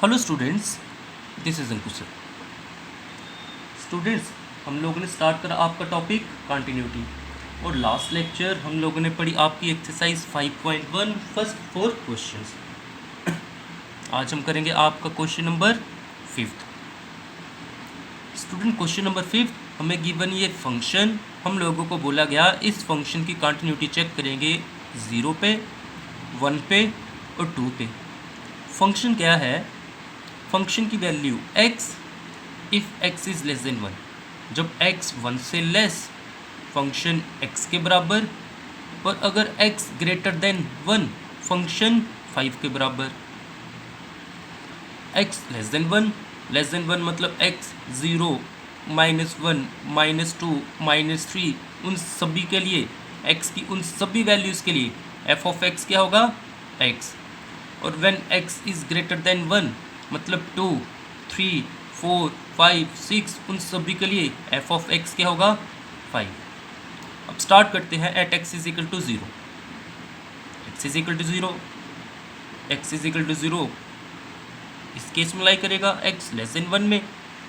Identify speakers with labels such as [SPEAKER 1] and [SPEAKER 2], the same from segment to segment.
[SPEAKER 1] Hello students, this is Ankush sir. Students, हम लोगों ने स्टार्ट करा आपका टॉपिक कंटिन्यूटी और लास्ट लेक्चर हम लोगों ने पढ़ी आपकी एक्सरसाइज 5.1 फर्स्ट 4 क्वेश्चंस। आज हम करेंगे आपका question number 5th। Student, question number 5 हमें गिवन ये फंक्शन, हम लोगों को बोला गया इस फंक्शन की कंटिन्यूटी चेक करेंगे 0 पे, 1 पे और 2 पे। फंक्शन क्या है? फंक्शन की value x if x is less then 1। जब x 1 से लेस, फंक्शन x के बराबर, और अगर x ग्रेटर देन 1, फंक्शन 5 के बराबर। x लेस देन 1 मतलब x 0, -1, -2, -3 उन सभी के लिए, x की उन सभी वैल्यूज़ के लिए f ऑफ x क्या होगा? x। और when x is greater then 1 मतलब 2, 3, 4, 5, 6 उन सभी के लिए f ऑफ x क्या होगा? 5। अब स्टार्ट करते हैं at x is equal to 0। x is equal to 0, x is equal to 0 इस केस में लाई करेगा x लेस देन 1 में।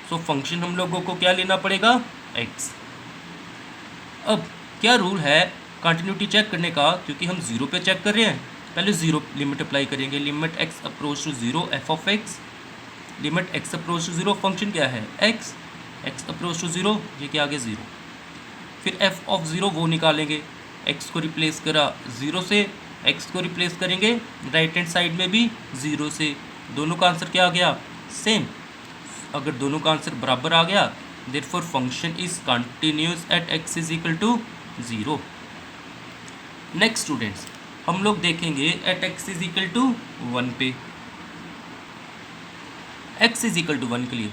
[SPEAKER 1] सो फंक्शन हम लोगों को क्या लेना पड़ेगा? x। अब क्या रूल है कंटिन्यूटी चेक करने का? क्योंकि हम 0 पे चेक कर रहे हैं, पहले 0 लिमिट अप्लाई करेंगे। Limit x approach to 0 f of x, limit x approach to 0 function क्या है? x, x अप्रोच टू 0 ये क्या आ गया 0। फिर f ऑफ 0 वो निकालेंगे, x को रिप्लेस करा 0 से, x को रिप्लेस करेंगे राइट हैंड साइड में भी 0 से। दोनों का आंसर क्या आ गया? सेम। अगर दोनों का आंसर बराबर आ गया, therefore function is continuous at x is equal to 0। Next students, हम लोग देखेंगे at x is equal to 1 पे। x इज इक्वल टू 1 के लिए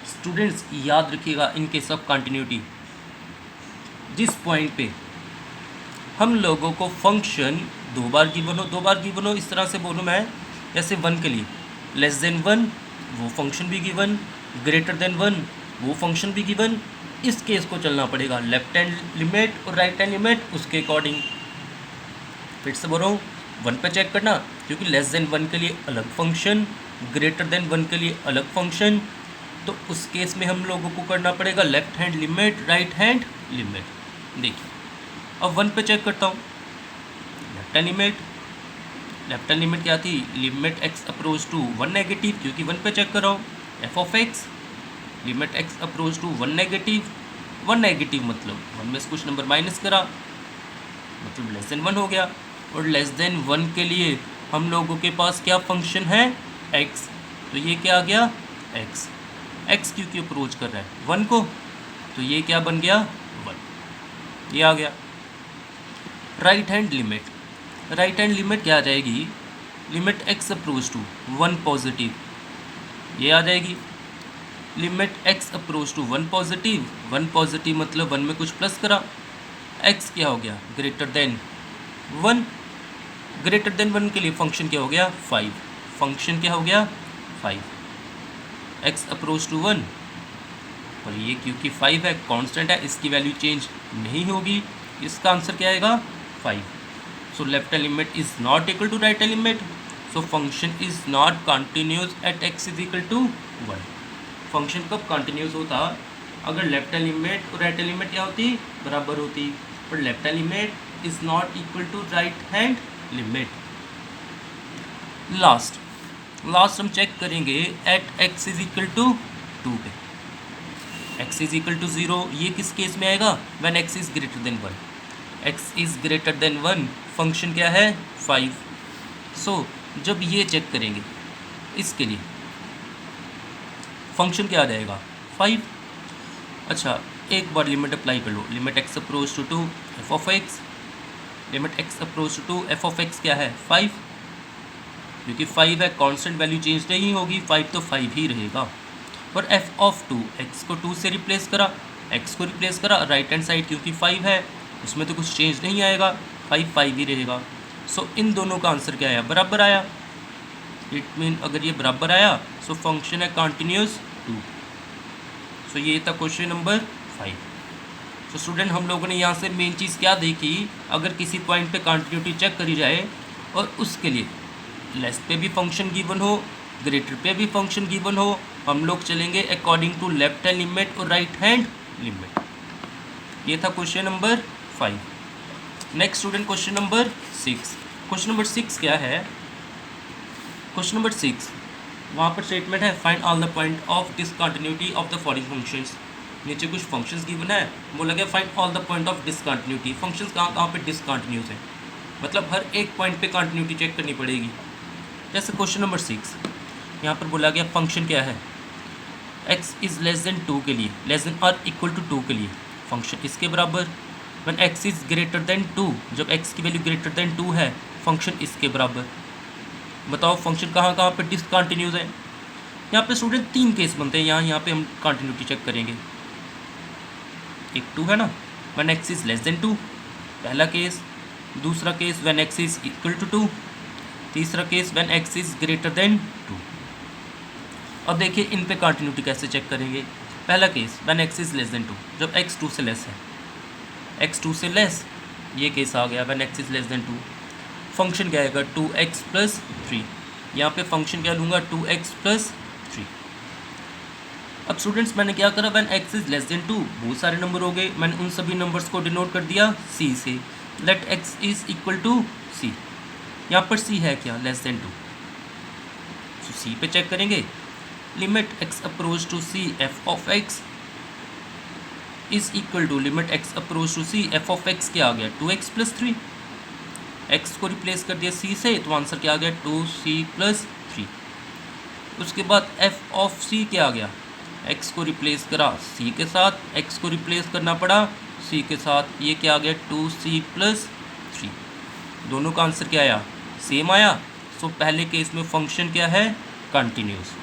[SPEAKER 1] स्टूडेंट्स याद रखिएगा, इन केस ऑफ कंटिन्यूटी, जिस पॉइंट पे हम लोगों को फंक्शन दो बार गिवन हो, इस तरह से बोलूँ मैं, जैसे 1 के लिए लेस देन 1 वो फंक्शन भी गिवन, ग्रेटर देन 1 वो फंक्शन भी गिवन, इस केस को चलना पड़ेगा लेफ्ट हैंड लिमिट और राइट हैंड लिमिट उसके अकॉर्डिंग। फिर से बोल रहा हूँ, 1 पे चेक करना, क्योंकि लेस देन 1 के लिए अलग फंक्शन, ग्रेटर देन 1 के लिए अलग फंक्शन, तो उस केस में हम लोगों को करना पड़ेगा left hand limit, right hand limit. देखिए अब 1 पे चेक करता हूँ, लेफ्ट हैंड लिमिट क्या थी? Limit x approach to 1 negative, क्योंकि 1 पे चेक कर रहा हूँ, f of x, limit x approach to 1 negative मतलब 1 में से कुछ नंबर माइनस करा मतलब लेस देन 1 हो गया। और लेस देन 1 के लिए हम लोगों के पास क्या फंक्शन है? x, तो ये क्या आ गया? x क्योंकि अप्रोच कर रहा है 1 को, तो ये क्या बन गया? 1, ये आ गया। राइट हैंड लिमिट क्या आ जाएगी? Limit x approach to 1 positive, ये आ जाएगी। Limit x approach to 1 positive मतलब 1 में कुछ प्लस करा, x क्या हो गया? ग्रेटर देन 1 के लिए फंक्शन क्या हो गया? 5, फंक्शन क्या हो गया? 5, x अप्रोच टू 1, और ये क्योंकि 5 है, कांस्टेंट है, इसकी वैल्यू चेंज नहीं होगी, इसका आंसर क्या आएगा? 5। So left hand limit is not equal to right hand limit, so function is not continuous at x is equal to 1। Function कब कंटिन्यूअस होता? अगर लेफ्ट हैंड लिमिट और राइट हैंड लिमिट क्या होती? बराबर होती, पर left hand limit is not equal to right hand limit. Last हम चेक करेंगे at x is equal to 2 पे। x इज इक्वल टू 0 ये किस केस में आएगा? When x is greater then 1। x is greater then 1 function क्या है? 5। सो जब ये चेक करेंगे, इसके लिए फंक्शन क्या आ जाएगा? 5। अच्छा, एक बार लिमिट अप्लाई कर लो, limit x approach to 2 f of x, limit x approach to 2 f of x क्या है? 5, क्योंकि 5 है, कांस्टेंट वैल्यू चेंज नहीं होगी, 5 तो 5 ही रहेगा। और f ऑफ 2, x को 2 से रिप्लेस करा, राइट हैंड साइड क्योंकि 5 है उसमें तो कुछ चेंज नहीं आएगा, 5 ही रहेगा। सो इन दोनों का आंसर क्या आया? बराबर आया। इट मीन अगर ये बराबर आया सो फंक्शन है कंटिन्यूअस 2। सो ये था क्वेश्चन नंबर 5। सो स्टूडेंट, हम लोगों ने यहाँ से मेन चीज़ क्या देखी? अगर किसी पॉइंट पे कंटिन्यूटी चेक करी जाए और उसके लिए लेस पे भी फंक्शन गिवन हो, ग्रेटर पे भी फंक्शन गिवन हो, हम लोग चलेंगे according to left hand limit और राइट हैंड लिमिट। ये था question number 5। Next student question number 6। Question number 6 क्या है? क्वेश्चन नंबर 6 वहाँ पर स्टेटमेंट है find all the point of discontinuity of the following functions. नीचे कुछ फंक्शंस गिवन है, बोला गया find all the point of discontinuity. Functions कहाँ कहाँ पे डिसकंटिन्यूस है, मतलब हर एक पॉइंट पे कंटिन्यूटी चेक करनी पड़ेगी। जैसे क्वेश्चन नंबर 6 यहाँ पर बोला गया फंक्शन क्या है, x इज़ लेस देन 2 के लिए, लेस देन और इक्वल टू 2 के लिए फंक्शन इसके बराबर। When x is greater than 2, जब x की वैल्यू ग्रेटर देन 2 है फंक्शन इसके बराबर। बताओ फंक्शन कहाँ कहाँ पे डिसकंटिन्यूस है। यहाँ पे स्टूडेंट 3 केस बनते हैं, यहाँ पे हम कंटिन्यूटी चेक करेंगे। एक 2 है ना, when x is less than 2 पहला केस, दूसरा case when x is equal to 2, तीसरा case when x is greater than 2। अब देखिए इन पे कंटिन्यूटी कैसे चेक करेंगे। पहला case when x is less than 2, जब x 2 से लेस है, x 2 से लेस, ये केस आ गया when x is less than 2। Function क्या आएगा 2x प्लस 3, यहाँ पे फंक्शन क्या लूँगा 2x प्लस 3। अब स्टूडेंट्स मैंने क्या करा, when x is less than 2 बहुत सारे नंबर हो गए, मैंने उन सभी नंबर्स को डिनोट कर दिया c से। Let x is equal to c, यहाँ पर c है क्या, लेस देन 2, तो c पे चेक करेंगे। Limit x approach to c f of x is equal to limit x approach to c f of x क्या आ गया 2x प्लस 3। x को रिप्लेस कर दिया c से, तो आंसर क्या आ गया 2c प्लस 3। उसके बाद f ऑफ c क्या आ गया, x को रिप्लेस करा c के साथ, x को रिप्लेस करना पड़ा c के साथ, ये क्या आ गया 2c प्लस 3। दोनों का आंसर क्या आया, सेम आया। सो पहले केस में फंक्शन क्या है, कंटिन्यूस।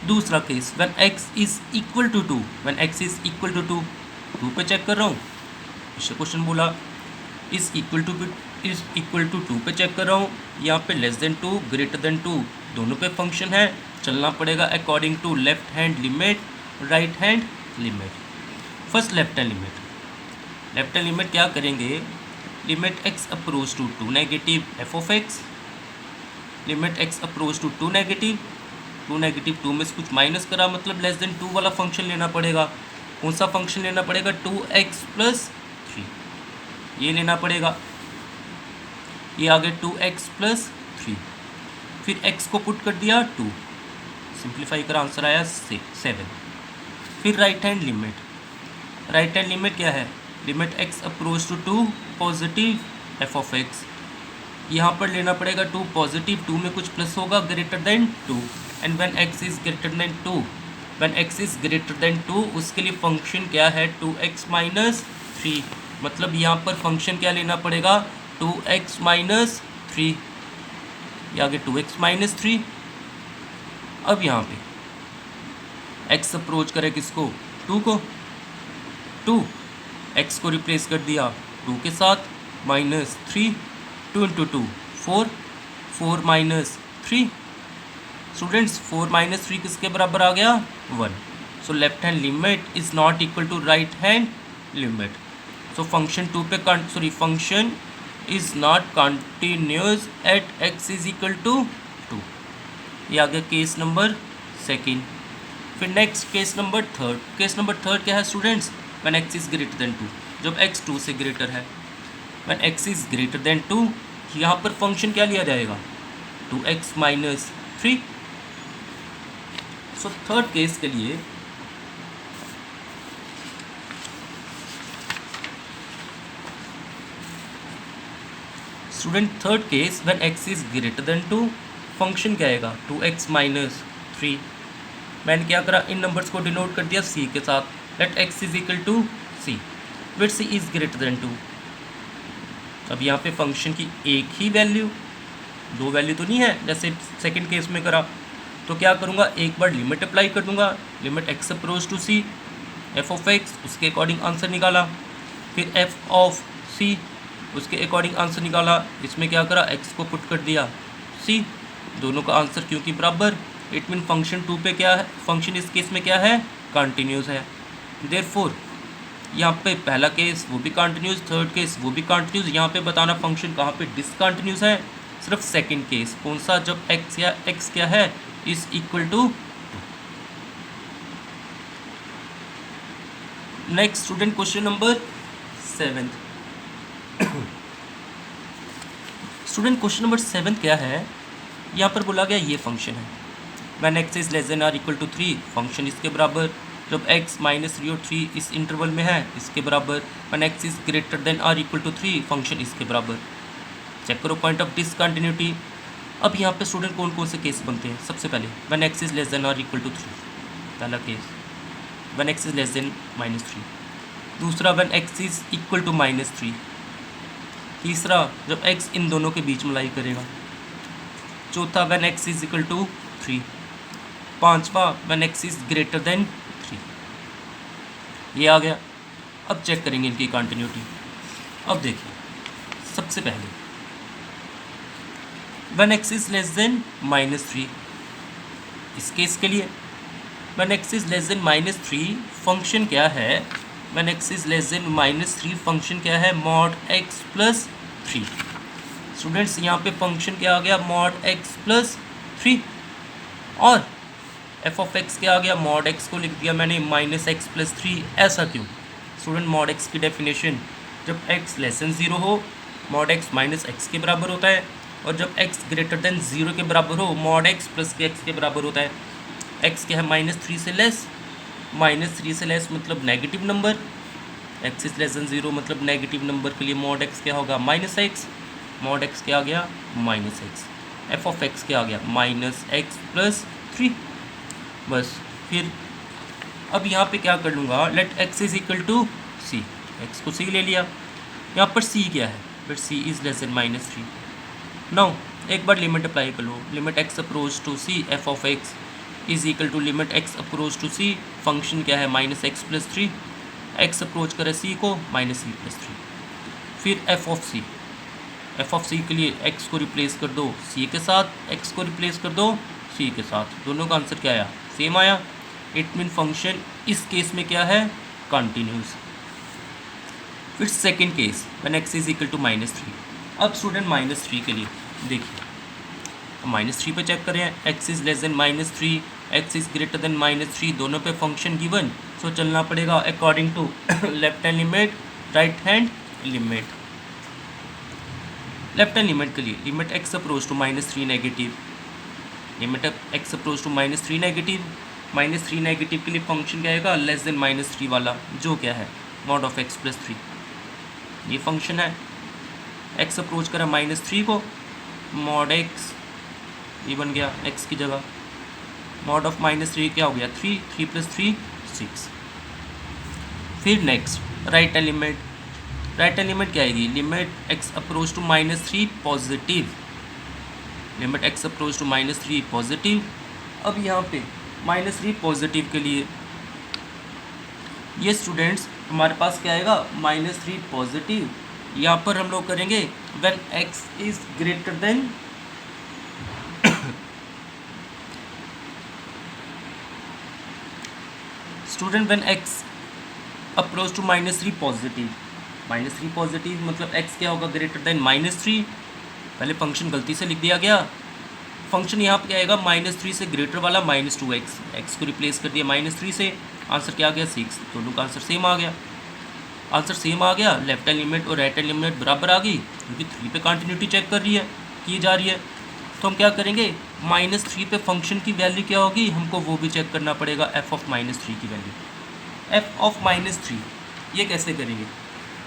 [SPEAKER 1] दूसरा case when x is equal to 2, when x is equal to 2 पे चेक कर रहा हूँ, इससे क्वेश्चन बोला इज़ इक्वल टू 2 पे चेक कर रहा हूँ, यहाँ पे लेस देन 2 ग्रेटर देन 2 दोनों पे फंक्शन है, चलना पड़ेगा according to left hand limit right hand limit. First left hand limit, left hand limit क्या करेंगे, limit x approach to 2 negative f of x, limit x approach to 2 negative, 2 negative 2 में से कुछ माइनस करा, मतलब लेस देन 2 वाला function लेना पड़ेगा। कौन सा फंक्शन लेना पड़ेगा, 2x प्लस 3, ये लेना पड़ेगा। ये आ गया 2x प्लस 3, फिर x को पुट कर दिया 2, सिंप्लीफाई करा आंसर आया 7। फिर right hand limit, right hand limit क्या है, limit x approach to 2 positive f of x, यहाँ पर लेना पड़ेगा 2 पॉजिटिव, 2 में कुछ प्लस होगा greater than 2, and when x is greater than 2, when x is greater than 2 उसके लिए फंक्शन क्या है 2x माइनस 3, मतलब यहाँ पर फंक्शन क्या लेना पड़ेगा 2x माइनस 3, ये आगे 2x माइनस 3। अब यहाँ पे x अप्रोच करे किसको, 2 को, 2 x को रिप्लेस कर दिया 2 के साथ, minus 3, 2 into 2 4, 4 minus 3। Students 4 minus 3 किसके बराबर आ गया 1। So left hand limit is not equal to right hand limit. So function 2 पे function is not continuous at x is equal to 2। ये आ गया केस नंबर सेकेंड। फिर next case number third. Case number third क्या है students, when x is greater than 2, जब x 2 से greater है। When x is greater than 2 यहाँ पर फंक्शन क्या लिया जाएगा 2x minus 3। So third case के लिए student third case when x is greater than 2 function क्या आएगा 2x माइनस 3। मैंने क्या करा, इन नंबर्स को डिनोट कर दिया c के साथ। Let x is equal to c with c is greater than 2। अब यहाँ पे फंक्शन की एक ही वैल्यू, दो वैल्यू तो नहीं है जैसे सेकंड केस में करा। तो क्या करूँगा, एक बार लिमिट अप्लाई कर दूँगा, limit x approach to c f of x, उसके अकॉर्डिंग आंसर निकाला। फिर f ऑफ c, उसके अकॉर्डिंग आंसर निकाला। इसमें क्या करा, x को पुट कर दिया c, दोनों का आंसर क्योंकि बराबर, इट मीन फंक्शन 2 पे क्या है, फंक्शन इस केस में क्या है कंटिन्यूस है। देयरफॉर यहाँ पे पहला केस वो भी कंटिन्यूस, थर्ड केस वो भी कंटिन्यूस। यहाँ पे बताना फंक्शन कहाँ पे डिसकंटिन्यूस है, सिर्फ सेकंड केस कौन सा, जब x क्या है is equal to. Next student question number 7। Student question number 7 क्या है, यहाँ पर बोला गया ये फंक्शन है when x is less than or equal to 3 function इसके बराबर, जब x -3 और 3 इस इंटरवल में है इसके बराबर, when x is greater than or equal to 3 function इसके बराबर। चेक करो पॉइंट ऑफ डिसकंटिन्यूटी। अब यहाँ पे स्टूडेंट कौन कौन से केस बनते हैं, सबसे पहले when x is less than or equal to 3, पहला case when x is less than -3, दूसरा when x is equal to -3, तीसरा जब x इन दोनों के बीच में लाई करेगा, चौथा when x is equal to 3, पांचवा when x is greater than 3। ये आ गया। अब चेक करेंगे इनकी कंटिन्यूटी। अब देखिए सबसे पहले when x is less than -3, इस केस के लिए when x is less than -3 function क्या है, when x is less than -3 function क्या है, मॉड x प्लस 3। स्टूडेंट्स यहाँ पे फंक्शन क्या आ गया, मॉड x प्लस 3, और f ऑफ x क्या आ गया, मॉड x को लिख दिया मैंने -x प्लस 3। ऐसा क्यों स्टूडेंट, मॉड x की डेफिनेशन जब x लेस देन 0 हो मॉड x माइनस x के बराबर होता है, और जब x ग्रेटर देन 0 के बराबर हो मॉड x प्लस के x के बराबर होता है। x क्या है -3 से लेस, -3 से लेस मतलब negative number, x is less then 0 मतलब नेगेटिव नंबर के लिए मॉड x क्या होगा -x, मॉड x क्या आ गया -x, f ऑफ x क्या आ गया -x प्लस 3। बस फिर अब यहाँ पे क्या कर लूँगा, let x is equal to c, x को c ले लिया, यहाँ पर c क्या है, फिर c is less than -3। Now एक बार लिमिट अप्लाई कर लो, limit x approach to c f of x is equal to limit x approach to c, function क्या है -x प्लस 3, x अप्रोच करे c को -c प्लस 3। फिर f ऑफ c के लिए x को रिप्लेस कर दो c के साथ, x को रिप्लेस कर दो c के साथ, दोनों का आंसर क्या आया, सेम आया। इट मीन फंक्शन इस केस में क्या है, कंटिन्यूस। फिर second case when x is equal to -3। अब स्टूडेंट -3 के लिए देखिए -3 पे चेक करें, x is less than -3, x is greater than -3, दोनों पे फंक्शन गिवन, सो चलना पड़ेगा according to left hand limit right hand limit. Left hand limit के लिए limit x approach to -3 negative, limit x approach to -3 negative, -3 negative के लिए function क्या आएगा, लेस देन -3 वाला, जो क्या है मॉड ऑफ x प्लस 3। ये फंक्शन है, x अप्रोच करा -3 को, मॉड x ये बन गया x की जगह, मॉड ऑफ -3 क्या हो गया 3, 3 प्लस 3 6। फिर next right hand limit, right hand limit क्या आएगी, limit x approach to -3 positive, limit x approach to -3 positive. अब यहाँ पे -3 पॉजिटिव के लिए ये स्टूडेंट्स हमारे पास क्या आएगा, -3 पॉजिटिव। यहाँ पर हम लोग करेंगे when x is greater than student when x approach to -3 positive, -3 positive मतलब x क्या होगा, ग्रेटर देन -3। पहले फंक्शन गलती से लिख दिया गया, फंक्शन यहाँ पे क्या आएगा -3 से ग्रेटर वाला -2x, x को रिप्लेस कर दिया -3 से, आंसर क्या आ गया 6, दोनों का आंसर सेम आ गया। आंसर सेम आ गया, लेफ्ट हैंड लिमिट और राइट हैंड लिमिट बराबर आ गई, क्योंकि 3 पे कंटिन्यूटी चेक कर रही है, की जा रही है। तो हम क्या करेंगे, -3 पे फंक्शन की वैल्यू क्या होगी, हमको वो भी चेक करना पड़ेगा, f ऑफ -3 की वैल्यू, f ऑफ -3। ये कैसे करेंगे,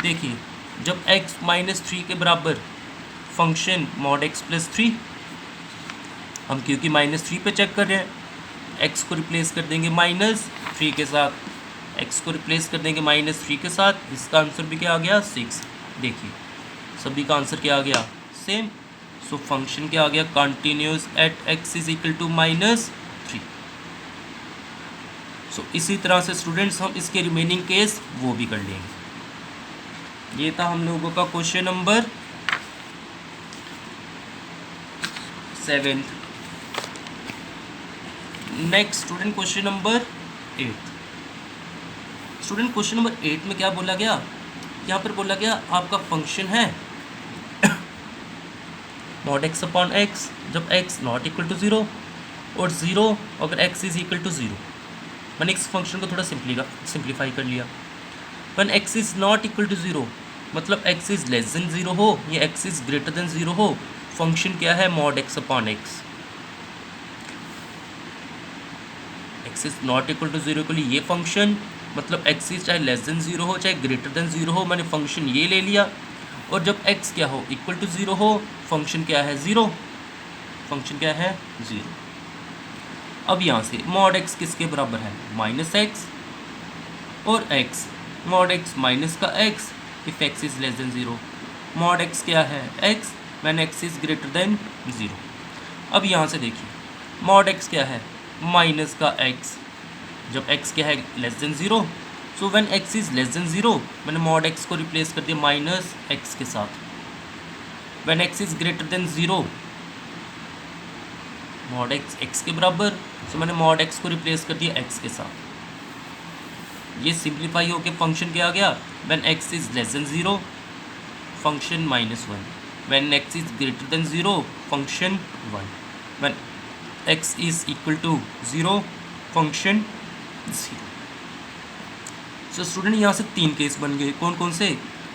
[SPEAKER 1] देखिए जब x -3 के बराबर फंक्शन मॉड x प्लस 3, हम क्योंकि -3 पे चेक कर रहे हैं, x को रिप्लेस कर देंगे -3 के साथ, x को रिप्लेस कर देंगे -3 के साथ, इसका आंसर भी क्या आ गया 6। देखिए सभी का आंसर क्या आ गया सेम, सो फंक्शन क्या आ गया, continuous at x is equal to -3। So इसी तरह से स्टूडेंट्स हम इसके रिमेनिंग केस वो भी कर लेंगे। ये था हम लोगों का question number 7। Next student question number 8। Student question number 8 में क्या बोला गया, यहाँ पर बोला गया आपका फंक्शन है मॉड एक्स अपॉन एक्स जब x not equal to zero और ज़ीरो अगर x is equal to zero. मैंने इस फंक्शन को थोड़ा सिंप्लीफाई कर लिया। One x is not equal to zero मतलब x is less than zero हो या x is greater than zero हो, फंक्शन क्या है mod x upon x. X is not equal to zero के लिए ये फंक्शन मतलब एक्स इज़ चाहे लेस देन ज़ीरो हो चाहे ग्रेटर देन ज़ीरो हो, मैंने फंक्शन ये ले लिया। और जब एक्स क्या हो इक्वल टू ज़ीरो हो, फंक्शन क्या है ज़ीरो, फंक्शन क्या है ज़ीरो। अब यहाँ से मॉड एक्स किसके बराबर है माइनस एक्स और एक्स मॉड एक्स माइनस का x if x is less than zero. Mod x क्या है x when x is greater than zero. अब यहाँ से देखिए मॉड एक्स क्या है माइनस का एक्स जब एक्स क्या है less than zero. So when x is less than zero मैंने मॉड एक्स को रिप्लेस कर दिया माइनस एक्स के साथ। When x is greater than zero mod x x के बराबर, सो मैंने मॉड एक्स को रिप्लेस कर दिया एक्स के साथ। ये सिंप्लीफाई होकर फंक्शन क्या आ गया when x is less than zero function minus one, when x is greater than zero function one, when x is equal to zero function zero. So student यहाँ से तीन केस बन गए, कौन कौन से?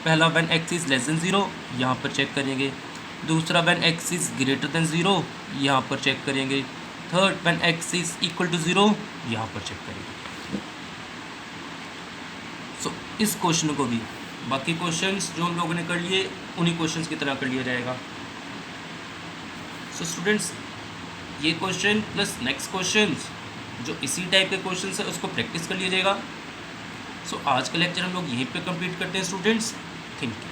[SPEAKER 1] पहला when x is less than zero यहाँ पर चेक करेंगे, दूसरा when x is greater than zero यहाँ पर चेक करेंगे, third when x is equal to zero यहाँ पर चेक करेंगे। सो इस क्वेश्चन को भी बाकी क्वेश्चंस जो हम लोगों ने कर लिए उन्हीं क्वेश्चंस की तरह कर लिया जाएगा। सो स्टूडेंट्स ये क्वेश्चन प्लस नेक्स्ट क्वेश्चंस जो इसी टाइप के क्वेश्चंस है उसको प्रैक्टिस कर लिया जाएगा। सो आज का लेक्चर हम लोग यहीं पे कंप्लीट करते हैं स्टूडेंट्स। Thank you.